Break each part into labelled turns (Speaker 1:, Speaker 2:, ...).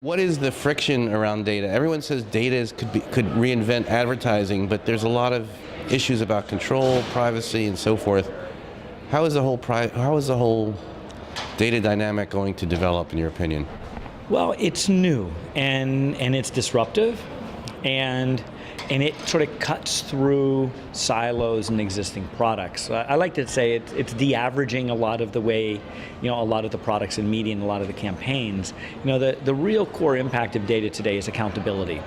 Speaker 1: What is the friction around data? Everyone says could reinvent advertising, but there's a lot of issues about control, privacy, and so forth. How is the whole data dynamic going to develop, in your opinion?
Speaker 2: Well, it's new and it's disruptive, and it sort of cuts through silos in existing products. I like to say it's de-averaging a lot of the way, a lot of the products in media and a lot of the campaigns. The real core impact of data today is accountability.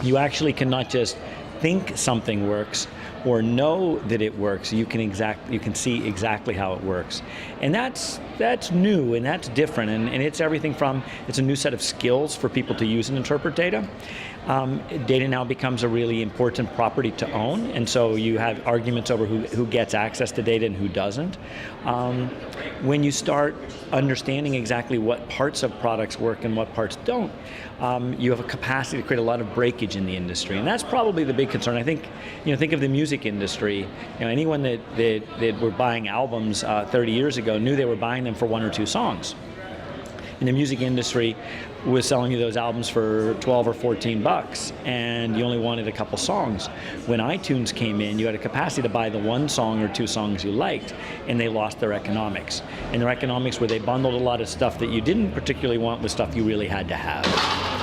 Speaker 2: You actually cannot just think something works or know that it works. You can see exactly how it works, and that's new and that's different. And it's everything from it's a new set of skills for people to use and interpret data. Data now becomes a really important property to own, and so you have arguments over who gets access to data and who doesn't. When you start understanding exactly what parts of products work and what parts don't, you have a capacity to create a lot of breakage in the industry, and that's probably the big concern. I think, think of the music industry. Anyone that were buying albums 30 years ago knew they were buying them for one or two songs. And the music industry was selling you those albums for 12 or 14 bucks, and you only wanted a couple songs. When iTunes came in, you had a capacity to buy the one song or two songs you liked, and they lost their economics. And their economics where they bundled a lot of stuff that you didn't particularly want with stuff you really had to have.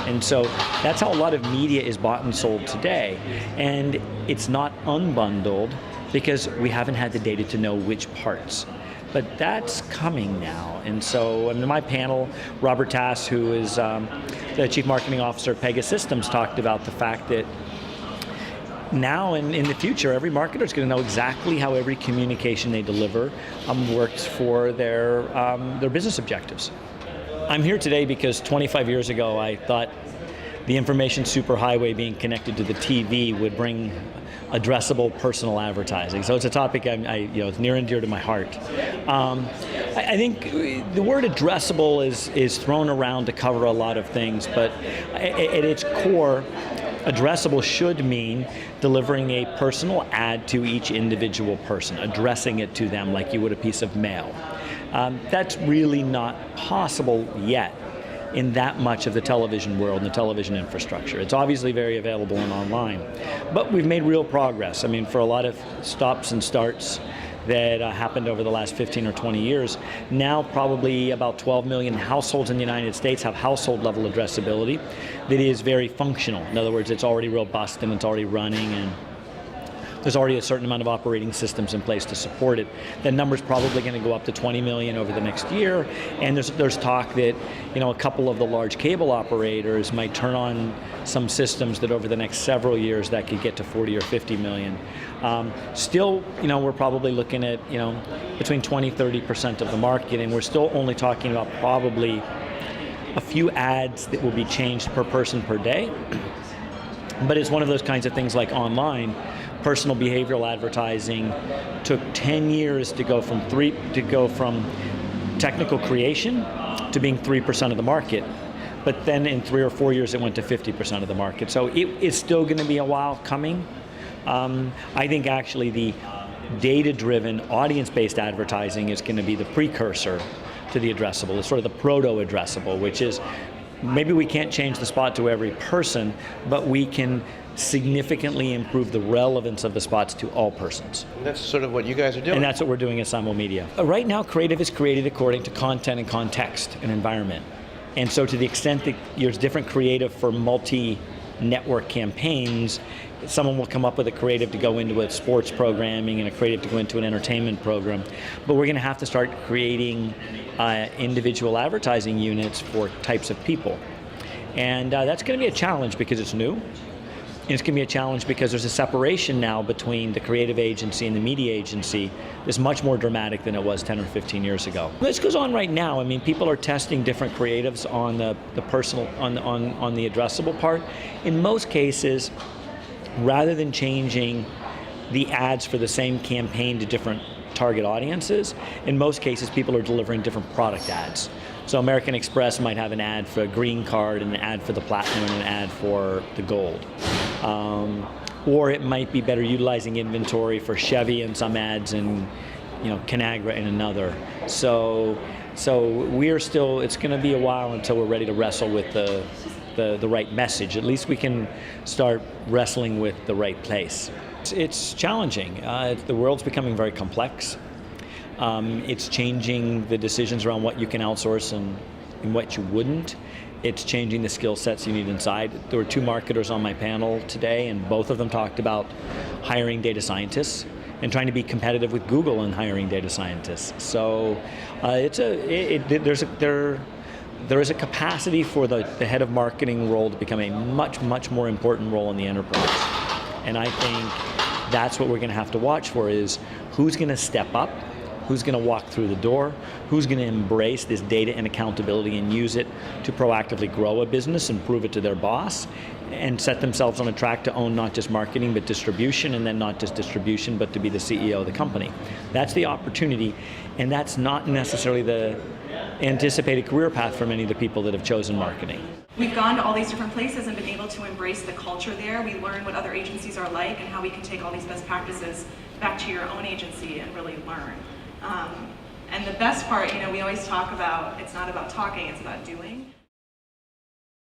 Speaker 2: And so that's how a lot of media is bought and sold today. And it's not unbundled because we haven't had the data to know which parts. But that's coming now. And so in my panel, Robert Tass, who is the Chief Marketing Officer at Pegasystems, talked about the fact that now and in the future, every marketer is going to know exactly how every communication they deliver works for their business objectives. I'm here today because 25 years ago, I thought the information superhighway being connected to the TV would bring addressable personal advertising. So it's a topic it's near and dear to my heart. I think the word addressable is thrown around to cover a lot of things, but at its core, addressable should mean delivering a personal ad to each individual person, addressing it to them like you would a piece of mail. That's really not possible yet in that much of the television world and the television infrastructure. It's obviously very available and online, but we've made real progress. For a lot of stops and starts that happened over the last 15 or 20 years, now probably about 12 million households in the United States have household level addressability that is very functional. In other words, it's already robust and it's already running, and there's already a certain amount of operating systems in place to support it. That number's probably going to go up to 20 million over the next year, and there's talk that a couple of the large cable operators might turn on some systems that over the next several years that could get to 40 or 50 million. Still, we're probably looking at between 20-30% of the market, and we're still only talking about probably a few ads that will be changed per person per day. But it's one of those kinds of things like online. Personal behavioral advertising took 10 years to go from technical creation to being 3% of the market. But then in 3 or 4 years, it went to 50% of the market. So it's still going to be a while coming. I think actually the data-driven, audience-based advertising is going to be the precursor to the addressable. It's sort of the proto-addressable, which is maybe we can't change the spot to every person, but we can significantly improve the relevance of the spots to all persons.
Speaker 1: And that's sort of what you guys are doing.
Speaker 2: And that's what we're doing at Simul Media. Right now, creative is created according to content and context and environment. And so to the extent that there's different creative for multi-network campaigns, someone will come up with a creative to go into a sports programming and a creative to go into an entertainment program. But we're going to have to start creating individual advertising units for types of people. And that's going to be a challenge because it's new. And it's going to be a challenge because there's a separation now between the creative agency and the media agency that's much more dramatic than it was 10 or 15 years ago. This goes on right now. People are testing different creatives on the personal, on the addressable part. In most cases, rather than changing the ads for the same campaign to different target audiences, in most cases people are delivering different product ads. So American Express might have an ad for a green card and an ad for the platinum and an ad for the gold. Or it might be better utilizing inventory for Chevy in some ads and Conagra in another. So So it's going to be a while until we're ready to wrestle with the right message. At least we can start wrestling with the right place. It's challenging. The world's becoming very complex. It's changing the decisions around what you can outsource and what you wouldn't. It's changing the skill sets you need inside. There were 2 marketers on my panel today, and both of them talked about hiring data scientists and trying to be competitive with Google in hiring data scientists. So there is a capacity for the head of marketing role to become a much, much more important role in the enterprise. And I think that's what we're going to have to watch for, is who's going to step up, who's going to walk through the door, who's going to embrace this data and accountability and use it to proactively grow a business and prove it to their boss, and set themselves on a track to own not just marketing but distribution, and then not just distribution but to be the CEO of the company. That's the opportunity, and that's not necessarily the anticipated career path for many of the people that have chosen marketing.
Speaker 3: We've gone to all these different places and been able to embrace the culture there. We learn what other agencies are like and how we can take all these best practices back to your own agency and really learn. And the best part, we always talk about, it's not about talking, it's about doing.